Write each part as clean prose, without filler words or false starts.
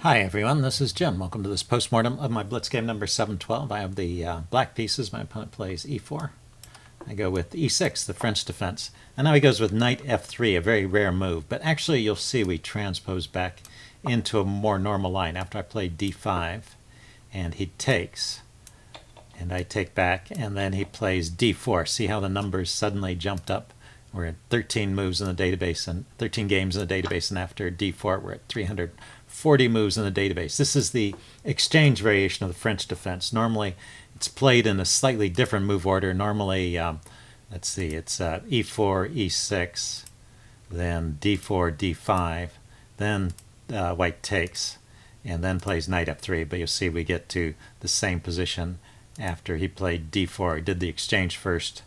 Hi everyone, this is Jim. Welcome to this postmortem of my Blitz game number 712. I have the black pieces. My opponent plays e4. I go with e6, the French defense. And now he goes with knight f3, a very rare move. But actually you'll see we transpose back into a more normal line after I play d5 and he takes. And I take back and then he plays d4. See how the numbers suddenly jumped up? We're at 13 moves in the database and 13 games in the database, and after d4 we're at 340 moves in the database. This is the exchange variation of the French defense. Normally it's played in a slightly different move order. Normally, let's see, it's e4, e6, then d4, d5, then white takes, and then plays knight f3. But you'll see we get to the same position after he played d4. He did the exchange first.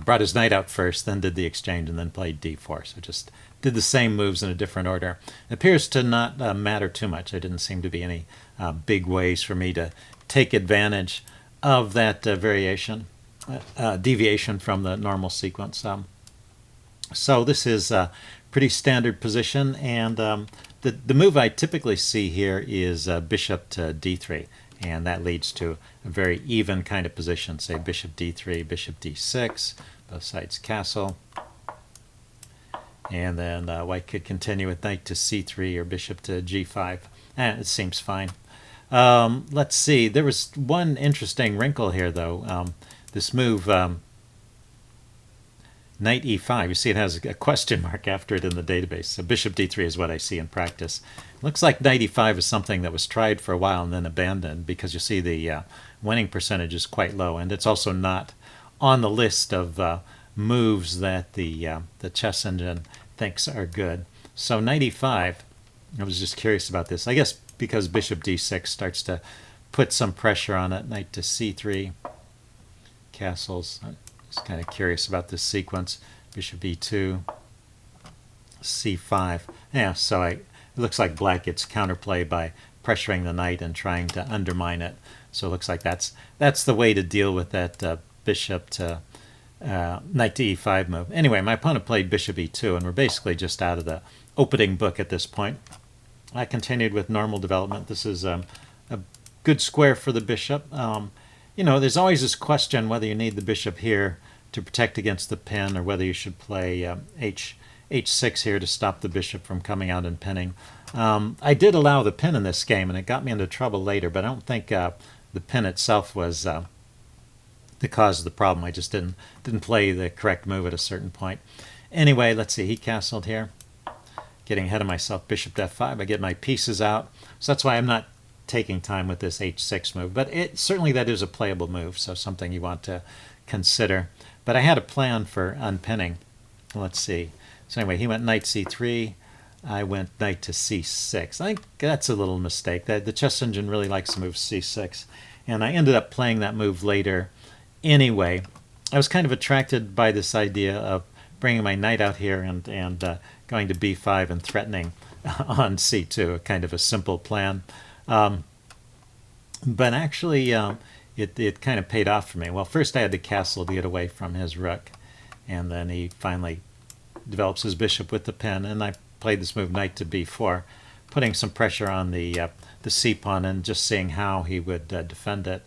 Brought his knight out first, then did the exchange, and then played d4. So just did the same moves in a different order. It appears to not matter too much. There didn't seem to be any big ways for me to take advantage of that deviation from the normal sequence. So this is a pretty standard position, and the move I typically see here is bishop to d3. And that leads to a very even kind of position, say bishop d3, bishop d6, both sides castle. And then white could continue with knight to c3 or bishop to g5. It seems fine. Let's see, there was one interesting wrinkle here though. This move, knight e5, you see it has a question mark after it in the database. So bishop d3 is what I see in practice. Looks like knight e5 is something that was tried for a while and then abandoned, because you see the winning percentage is quite low, and it's also not on the list of moves that the chess engine thinks are good. So knight e5, I was just curious about this. I guess because bishop d6 starts to put some pressure on it. Knight to c3, castles. I'm just kind of curious about this sequence. Bishop e2, c5. Yeah, so it looks like black gets counterplay by pressuring the knight and trying to undermine it. So it looks like that's the way to deal with that bishop to knight to e5 move. Anyway, my opponent played bishop e2, and we're basically just out of the opening book at this point. I continued with normal development. This is a good square for the bishop. You know, there's always this question whether you need the bishop here to protect against the pin, or whether you should play h6 here to stop the bishop from coming out and pinning. I did allow the pin in this game, and it got me into trouble later, but I don't think the pin itself was the cause of the problem. I just didn't play the correct move at a certain point. Anyway, let's see, he castled here. Getting ahead of myself, bishop to f5. I get my pieces out, so that's why I'm not taking time with this h6 move, but certainly that is a playable move, so something you want to consider. But I had a plan for unpinning. Let's see. So anyway, he went knight c3. I went knight to c6. I think that's a little mistake. The chess engine really likes the move c6, and I ended up playing that move later anyway. I was kind of attracted by this idea of bringing my knight out here and going to b5 and threatening on c2, a kind of a simple plan. But actually, it kind of paid off for me. Well, first I had the castle to get away from his rook, and then he finally develops his bishop with the pin, and I played this move knight to b4, putting some pressure on the c-pawn and just seeing how he would defend it.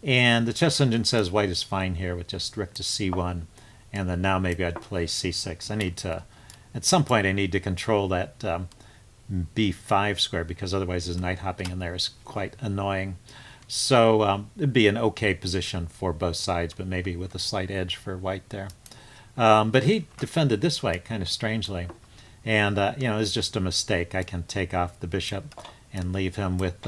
And the chess engine says white is fine here with just rook to c1, and then now maybe I'd play c6. I need to, at some point I need to control that b5 square, because otherwise his knight hopping in there is quite annoying. So it'd be an okay position for both sides, but maybe with a slight edge for white there. But he defended this way kind of strangely, and you know, it's just a mistake. I can take off the bishop and leave him with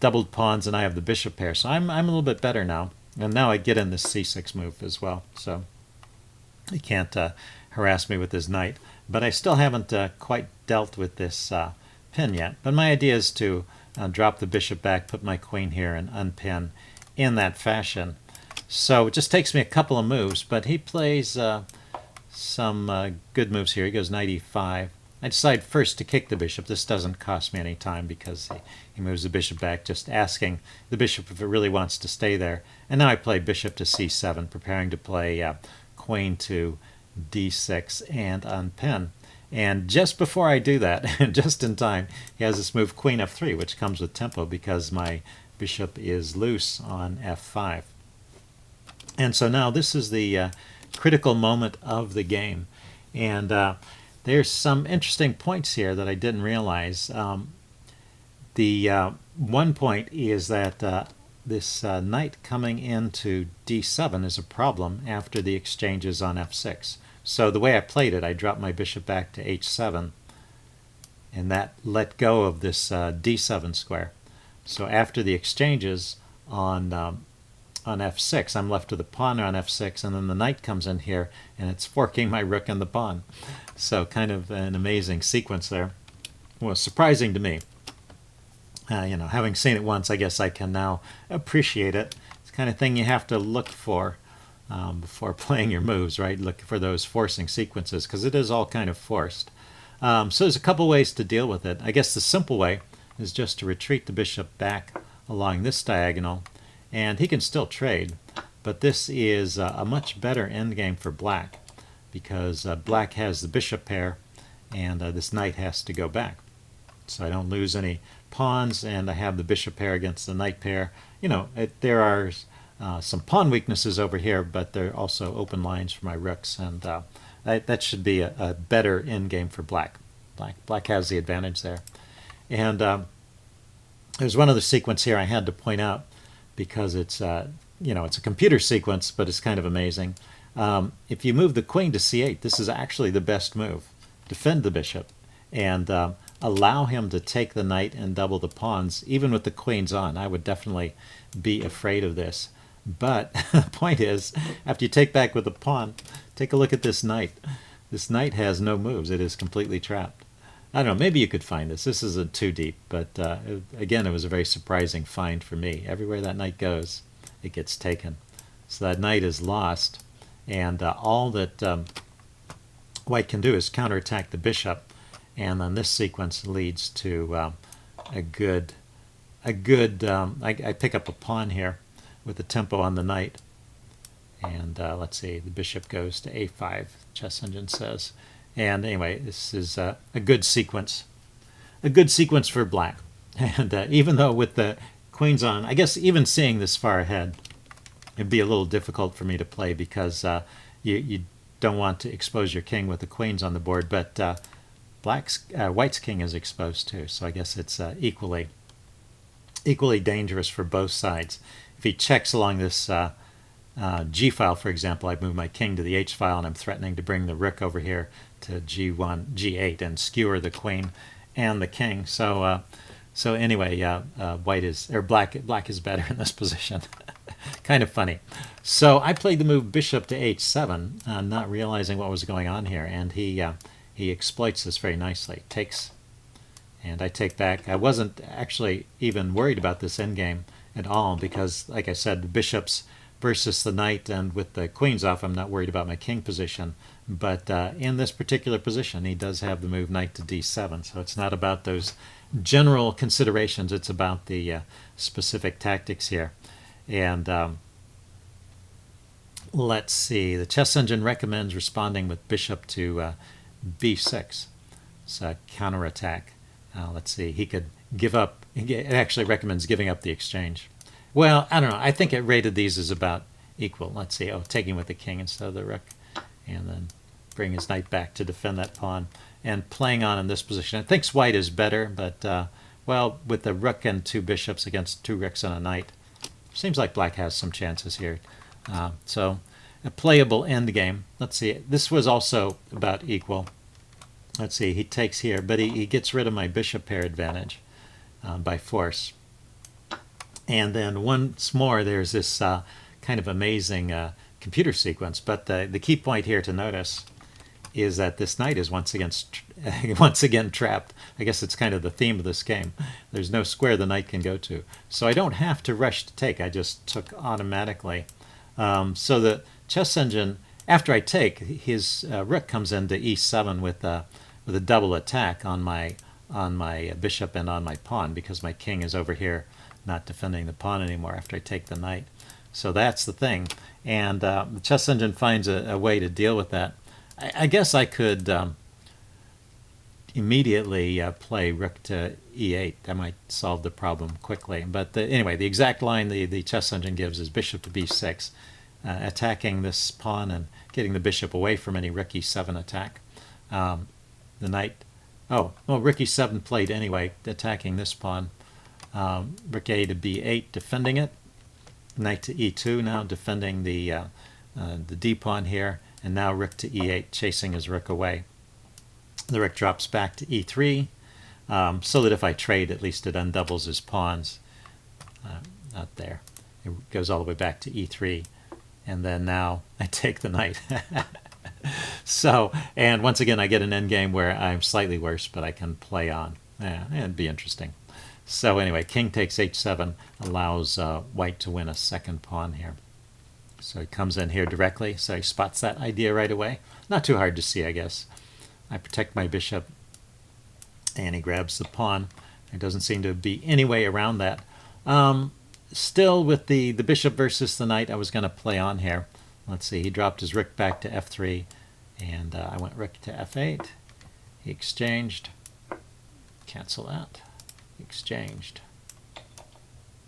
doubled pawns, and I have the bishop pair, so I'm a little bit better now. And now I get in this c6 move as well, so he can't harass me with his knight. But I still haven't quite dealt with this pin yet. But my idea is to drop the bishop back, put my queen here, and unpin in that fashion. So it just takes me a couple of moves, but he plays some good moves here. He goes knight e5. I decide first to kick the bishop. This doesn't cost me any time because he moves the bishop back, just asking the bishop if it really wants to stay there. And now I play bishop to c7, preparing to play queen to d6 and unpin. And just before I do that, just in time, he has this move queen f3, which comes with tempo because my bishop is loose on f5. And so now this is the critical moment of the game. And there's some interesting points here that I didn't realize. The one point is that this knight coming into d7 is a problem after the exchanges on f6. So the way I played it, I dropped my bishop back to h7, and that let go of this d7 square. So after the exchanges on f6, I'm left with a pawn on f6, and then the knight comes in here, and it's forking my rook and the pawn. So kind of an amazing sequence there. Well, surprising to me. Having seen it once, I guess I can now appreciate it. It's the kind of thing you have to look for before playing your moves, right? Look for those forcing sequences, because it is all kind of forced. So there's a couple ways to deal with it. I guess the simple way is just to retreat the bishop back along this diagonal, and he can still trade, but this is a much better endgame for black, because black has the bishop pair, and this knight has to go back. So I don't lose any pawns, and I have the bishop pair against the knight pair. There are some pawn weaknesses over here, but there are also open lines for my rooks, and that should be a better endgame for black. Black has the advantage there. And there's one other sequence here I had to point out, because it's it's a computer sequence, but it's kind of amazing. If you move the queen to c8, this is actually the best move. Defend the bishop and allow him to take the knight and double the pawns, even with the queens on. I would definitely be afraid of this. But the point is, after you take back with the pawn, take a look at this knight. This knight has no moves. It is completely trapped. I don't know, maybe you could find this. This isn't too deep, but again, it was a very surprising find for me. Everywhere that knight goes, it gets taken. So that knight is lost, and all that white can do is counterattack the bishop, and then this sequence leads to I pick up a pawn here with the tempo on the knight, and let's see, the bishop goes to a5, chess engine says. And anyway, this is a good sequence for black. And even though with the queens on, I guess even seeing this far ahead, it'd be a little difficult for me to play, because you don't want to expose your king with the queens on the board, but white's king is exposed too, so I guess it's equally dangerous for both sides. If he checks along this G file, for example, I move my king to the H file, and I'm threatening to bring the rook over here to G1, G8, and skewer the queen and the king. So anyway, black is better in this position. Kind of funny. So I played the move bishop to H7, not realizing what was going on here, and he exploits this very nicely. Takes, and I take back. I wasn't actually even worried about this endgame at all, because, like I said, the bishops versus the knight, and with the queens off, I'm not worried about my king position. But in this particular position, he does have the move knight to d7, so it's not about those general considerations, it's about the specific tactics here. And let's see, the chess engine recommends responding with bishop to b6. It's a counterattack. Let's see, he could give up, it actually recommends giving up the exchange. Well, I don't know, I think it rated these as about equal. Let's see, taking with the king instead of the rook, and then bring his knight back to defend that pawn, and playing on in this position. I think white is better, but well, with the rook and two bishops against two rooks and a knight, seems like black has some chances here. So a playable endgame. Let's see, this was also about equal. Let's see, he takes here, but he gets rid of my bishop pair advantage by force. And then once more, there's this kind of amazing computer sequence. But the key point here to notice is that this knight is once again trapped. I guess it's kind of the theme of this game. There's no square the knight can go to. So I don't have to rush to take. I just took automatically. So the chess engine, after I take, his rook comes into e7 with a double attack on my bishop and on my pawn, because my king is over here not defending the pawn anymore after I take the knight. So that's the thing. And the chess engine finds a way to deal with that. I guess I could immediately play rook to e8. That might solve the problem quickly. But anyway, the exact line the chess engine gives is bishop to b6, attacking this pawn and getting the bishop away from any rook e7 attack. The knight, well, rook e7 played anyway, attacking this pawn. Rook a to b8, defending it. Knight to e2 now, defending the d pawn here, and now rook to e8, chasing his rook away. The rook drops back to e3, so that if I trade, at least it undoubles his pawns. Not there. It goes all the way back to e3, and then now I take the knight. So, and once again, I get an endgame where I'm slightly worse, but I can play on. It'd be interesting. So anyway, king takes h7 allows white to win a second pawn here. So he comes in here directly, so he spots that idea right away. Not too hard to see, I guess. I protect my bishop, and he grabs the pawn. There doesn't seem to be any way around that. Still, with the bishop versus the knight, I was going to play on here. Let's see, he dropped his rook back to f3, and I went rook to f8. He exchanged. Cancel that. Exchanged.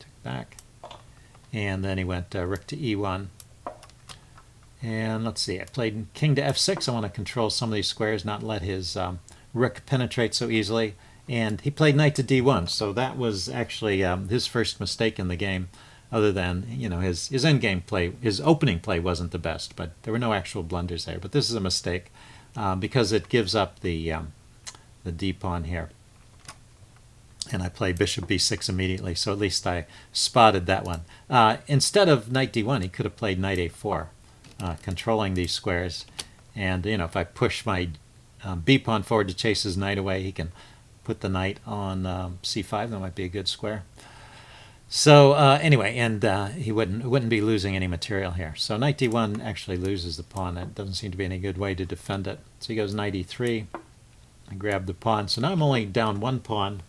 Took back. And then he went rook to e1. And let's see, I played king to f6. I want to control some of these squares, not let his rook penetrate so easily. And he played knight to d1, so that was actually his first mistake in the game, other than, you know, his endgame play, his opening play wasn't the best, but there were no actual blunders there. But this is a mistake because it gives up the d pawn here. And I play bishop b6 immediately, so at least I spotted that one. Instead of knight d1, he could have played knight a4, controlling these squares. And, you know, if I push my b pawn forward to chase his knight away, he can put the knight on c5. That might be a good square. So anyway, and he wouldn't be losing any material here. So knight d1 actually loses the pawn. That doesn't seem to be any good way to defend it. So he goes knight e3. I grab the pawn. So now I'm only down one pawn.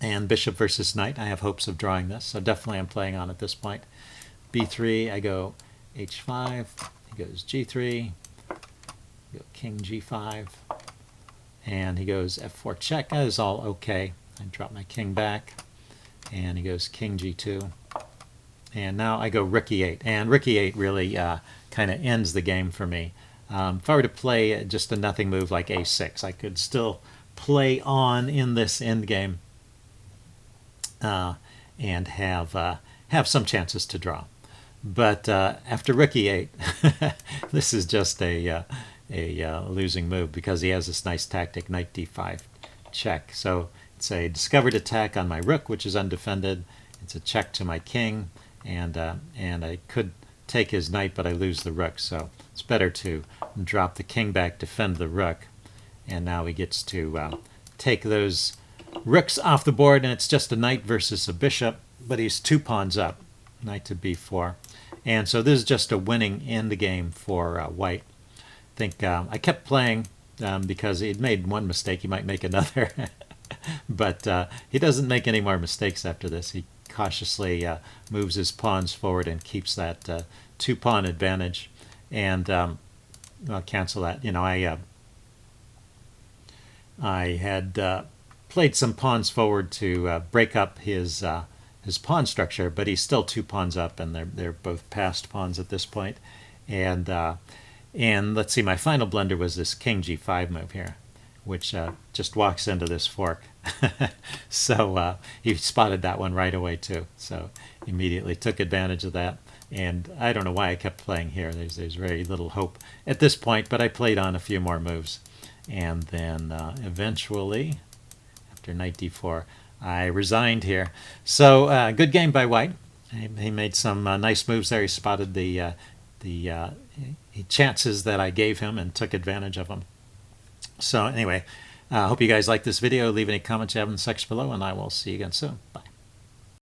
And bishop versus knight, I have hopes of drawing this, so definitely I'm playing on at this point. b3, I go h5, he goes g3, go king g5, and he goes f4 check. That is all okay. I drop my king back, and he goes king g2, and now I go rook e8, and rook e8 really kind of ends the game for me. If I were to play just a nothing move like a6, I could still play on in this endgame. And have some chances to draw. But after rook e8, this is just a losing move because he has this nice tactic, knight d5 check. So it's a discovered attack on my rook, which is undefended. It's a check to my king, and I could take his knight, but I lose the rook. So it's better to drop the king back, defend the rook, and now he gets to take those rooks off the board, and it's just a knight versus a bishop, but he's 2 pawns up, knight to b4. And so this is just a winning endgame for white. I think I kept playing because he'd made one mistake. He might make another, but he doesn't make any more mistakes after this. He cautiously moves his pawns forward and keeps that 2-pawn advantage. And I'll cancel that. You know, I had played some pawns forward to break up his pawn structure, but he's still 2 pawns up, and they're both passed pawns at this point. And let's see, my final blunder was this king g5 move here, which just walks into this fork. So he spotted that one right away too. So immediately took advantage of that. And I don't know why I kept playing here. There's very little hope at this point, but I played on a few more moves, and then eventually, after knight d4, I resigned here. So good game by white. He made some nice moves there. He spotted the chances that I gave him and took advantage of them. So anyway, I hope you guys like this video. Leave any comments you have in the section below, and I will see you again soon.